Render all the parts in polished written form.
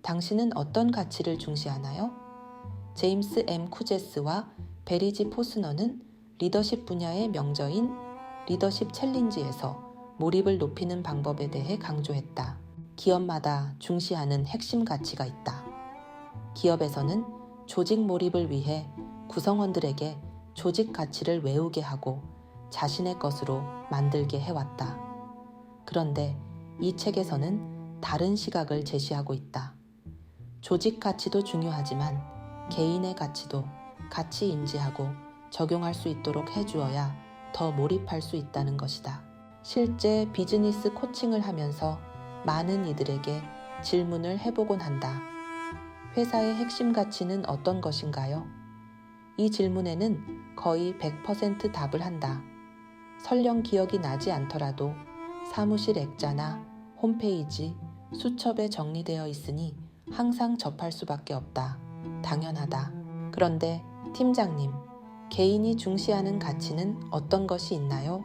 당신은 어떤 가치를 중시하나요? 제임스 M. 쿠제스와 베리지 포스너는 리더십 분야의 명저인 리더십 챌린지에서 몰입을 높이는 방법에 대해 강조했다. 기업마다 중시하는 핵심 가치가 있다. 기업에서는 조직 몰입을 위해 구성원들에게 조직 가치를 외우게 하고 자신의 것으로 만들게 해왔다. 그런데 이 책에서는 다른 시각을 제시하고 있다. 조직 가치도 중요하지만 개인의 가치도 같이 인지하고 적용할 수 있도록 해주어야 더 몰입할 수 있다는 것이다. 실제 비즈니스 코칭을 하면서 많은 이들에게 질문을 해보곤 한다. 회사의 핵심 가치는 어떤 것인가요? 이 질문에는 거의 100% 답을 한다. 설령 기억이 나지 않더라도 사무실 액자나 홈페이지, 수첩에 정리되어 있으니 항상 접할 수밖에 없다. 당연하다. 그런데 팀장님, 개인이 중시하는 가치는 어떤 것이 있나요?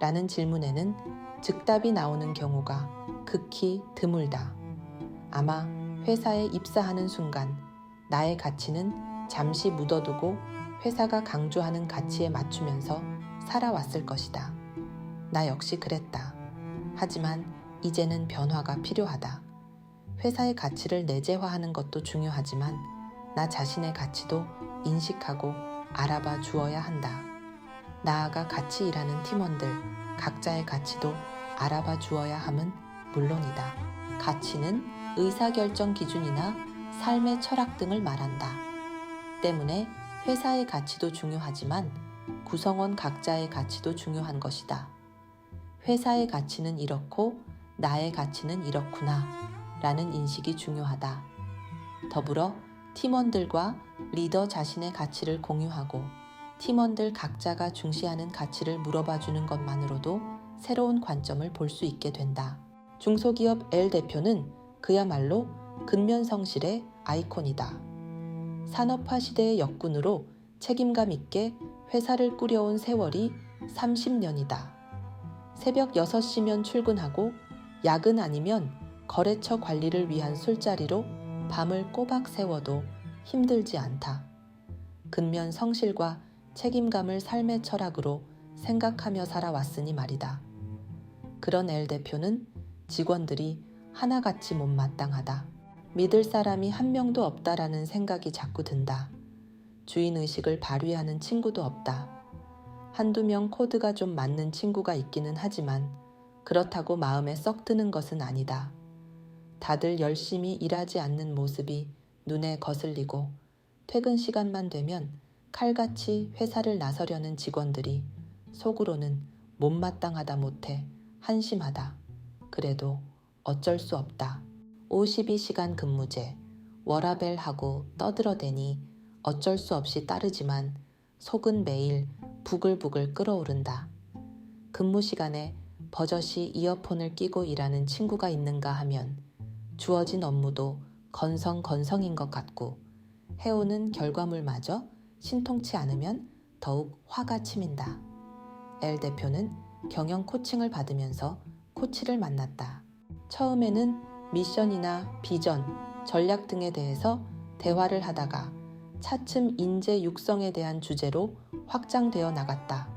라는 질문에는 즉답이 나오는 경우가 극히 드물다. 아마 회사에 입사하는 순간 나의 가치는 잠시 묻어두고 회사가 강조하는 가치에 맞추면서 살아왔을 것이다. 나 역시 그랬다. 하지만 이제는 변화가 필요하다. 회사의 가치를 내재화하는 것도 중요하지만 나 자신의 가치도 인식하고 알아봐 주어야 한다. 나아가 같이 일하는 팀원들 각자의 가치도 알아봐 주어야 함은 물론이다. 가치는 의사결정 기준이나 삶의 철학 등을 말한다. 때문에 회사의 가치도 중요하지만 구성원 각자의 가치도 중요한 것이다. 회사의 가치는 이렇고 나의 가치는 이렇구나 라는 인식이 중요하다. 더불어 팀원들과 리더 자신의 가치를 공유하고 팀원들 각자가 중시하는 가치를 물어봐 주는 것만으로도 새로운 관점을 볼 수 있게 된다. 중소기업 L 대표는 그야말로 근면성실의 아이콘이다. 산업화 시대의 역군으로 책임감 있게 회사를 꾸려온 세월이 30년이다. 새벽 6시면 출근하고 야근 아니면 거래처 관리를 위한 술자리로 밤을 꼬박 새워도 힘들지 않다. 근면 성실과 책임감을 삶의 철학으로 생각하며 살아왔으니 말이다. 그런 L 대표는 직원들이 하나같이 못마땅하다. 믿을 사람이 한 명도 없다라는 생각이 자꾸 든다. 주인의식을 발휘하는 친구도 없다. 한두 명 코드가 좀 맞는 친구가 있기는 하지만 그렇다고 마음에 썩 드는 것은 아니다. 다들 열심히 일하지 않는 모습이 눈에 거슬리고 퇴근 시간만 되면 칼같이 회사를 나서려는 직원들이 속으로는 못마땅하다 못해 한심하다. 그래도 어쩔 수 없다. 52시간 근무제, 워라밸하고 떠들어대니 어쩔 수 없이 따르지만 속은 매일 부글부글 끓어오른다. 근무 시간에 버젓이 이어폰을 끼고 일하는 친구가 있는가 하면 주어진 업무도 건성건성인 것 같고 해오는 결과물마저 신통치 않으면 더욱 화가 치민다. L 대표는 경영 코칭을 받으면서 코치를 만났다. 처음에는 미션이나 비전, 전략 등에 대해서 대화를 하다가 차츰 인재 육성에 대한 주제로 확장되어 나갔다.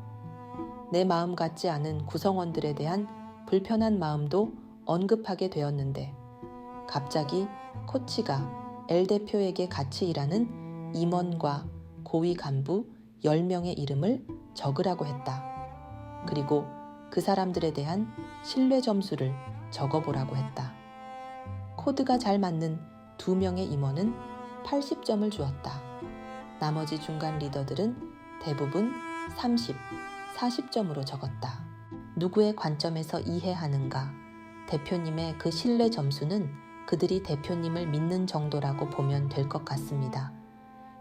내 마음 같지 않은 구성원들에 대한 불편한 마음도 언급하게 되었는데 갑자기 코치가 L 대표에게 같이 일하는 임원과 고위 간부 10명의 이름을 적으라고 했다. 그리고 그 사람들에 대한 신뢰 점수를 적어보라고 했다. 코드가 잘 맞는 2명의 임원은 80점을 주었다. 나머지 중간 리더들은 대부분 30, 40점으로 적었다. 누구의 관점에서 이해하는가? 대표님의 그 신뢰 점수는 그들이 대표님을 믿는 정도라고 보면 될 것 같습니다.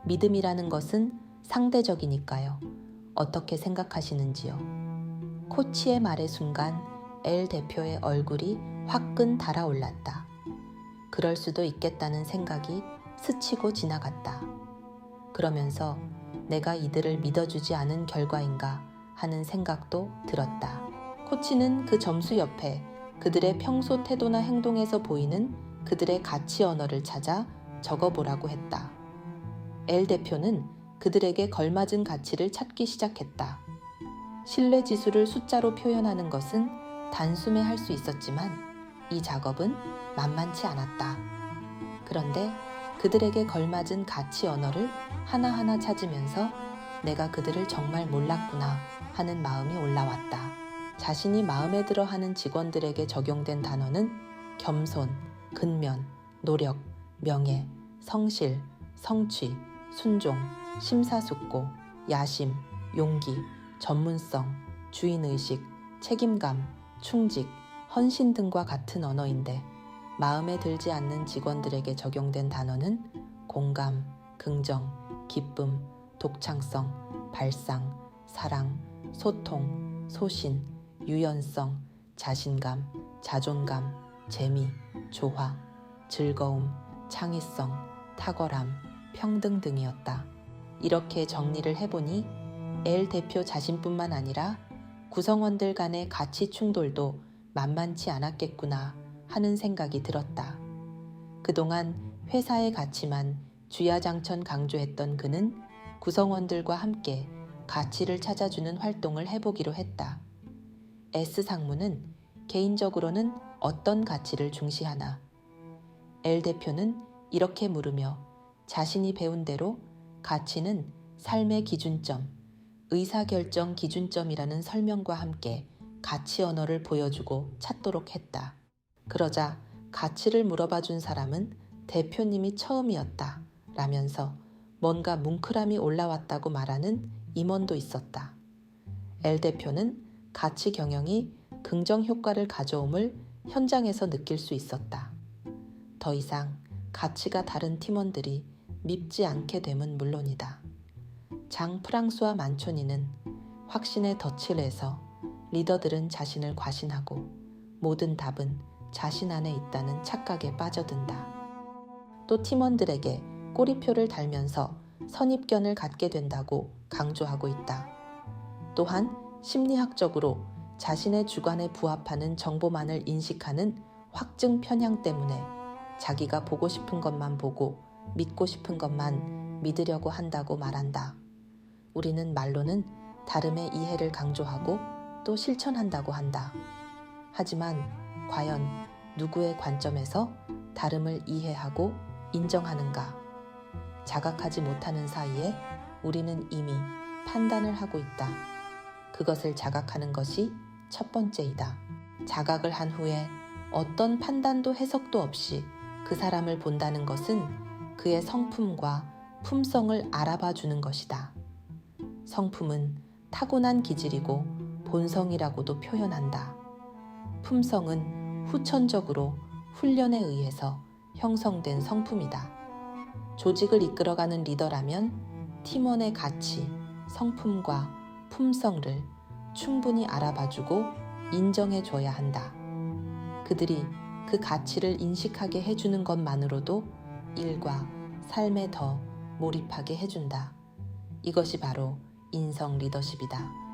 믿음이라는 것은 상대적이니까요. 어떻게 생각하시는지요? 코치의 말의 순간 L 대표의 얼굴이 화끈 달아올랐다. 그럴 수도 있겠다는 생각이 스치고 지나갔다. 그러면서 내가 이들을 믿어주지 않은 결과인가 하는 생각도 들었다. 코치는 그 점수 옆에 그들의 평소 태도나 행동에서 보이는 그들의 가치 언어를 찾아 적어보라고 했다. L 대표는 그들에게 걸맞은 가치를 찾기 시작했다. 신뢰 지수를 숫자로 표현하는 것은 단숨에 할 수 있었지만 이 작업은 만만치 않았다. 그런데 그들에게 걸맞은 가치 언어를 하나하나 찾으면서 내가 그들을 정말 몰랐구나 하는 마음이 올라왔다. 자신이 마음에 들어 하는 직원들에게 적용된 단어는 겸손, 근면, 노력, 명예, 성실, 성취, 순종, 심사숙고, 야심, 용기, 전문성, 주인의식, 책임감, 충직, 헌신 등과 같은 언어인데 마음에 들지 않는 직원들에게 적용된 단어는 공감, 긍정, 기쁨, 독창성, 발상, 사랑, 소통, 소신, 유연성, 자신감, 자존감, 재미, 조화, 즐거움, 창의성, 탁월함, 평등 등이었다. 이렇게 정리를 해보니 L 대표 자신뿐만 아니라 구성원들 간의 가치 충돌도 만만치 않았겠구나 하는 생각이 들었다. 그동안 회사의 가치만 주야장천 강조했던 그는 구성원들과 함께 가치를 찾아주는 활동을 해보기로 했다. S 상무는 개인적으로는 어떤 가치를 중시하나? L 대표는 이렇게 물으며 자신이 배운 대로 가치는 삶의 기준점, 의사결정 기준점이라는 설명과 함께 가치 언어를 보여주고 찾도록 했다. 그러자 가치를 물어봐 준 사람은 대표님이 처음이었다 라면서 뭔가 뭉클함이 올라왔다고 말하는 임원도 있었다. L 대표는 가치 경영이 긍정 효과를 가져옴을 현장에서 느낄 수 있었다. 더 이상 가치가 다른 팀원들이 밉지 않게 됨은 물론이다. 장 프랑수와 만초니는 확신에 덫을 내서 리더들은 자신을 과신하고 모든 답은 자신 안에 있다는 착각에 빠져든다. 또 팀원들에게 꼬리표를 달면서 선입견을 갖게 된다고 강조하고 있다. 또한 심리학적으로 자신의 주관에 부합하는 정보만을 인식하는 확증 편향 때문에 자기가 보고 싶은 것만 보고 믿고 싶은 것만 믿으려고 한다고 말한다. 우리는 말로는 다름의 이해를 강조하고 또 실천한다고 한다. 하지만 과연 누구의 관점에서 다름을 이해하고 인정하는가? 자각하지 못하는 사이에 우리는 이미 판단을 하고 있다. 그것을 자각하는 것이 첫 번째이다. 자각을 한 후에 어떤 판단도 해석도 없이 그 사람을 본다는 것은 그의 성품과 품성을 알아봐 주는 것이다. 성품은 타고난 기질이고 본성이라고도 표현한다. 품성은 후천적으로 훈련에 의해서 형성된 성품이다. 조직을 이끌어가는 리더라면 팀원의 가치, 성품과 품성을 충분히 알아봐주고 인정해줘야 한다. 그들이 그 가치를 인식하게 해주는 것만으로도 일과 삶에 더 몰입하게 해준다. 이것이 바로 인성 리더십이다.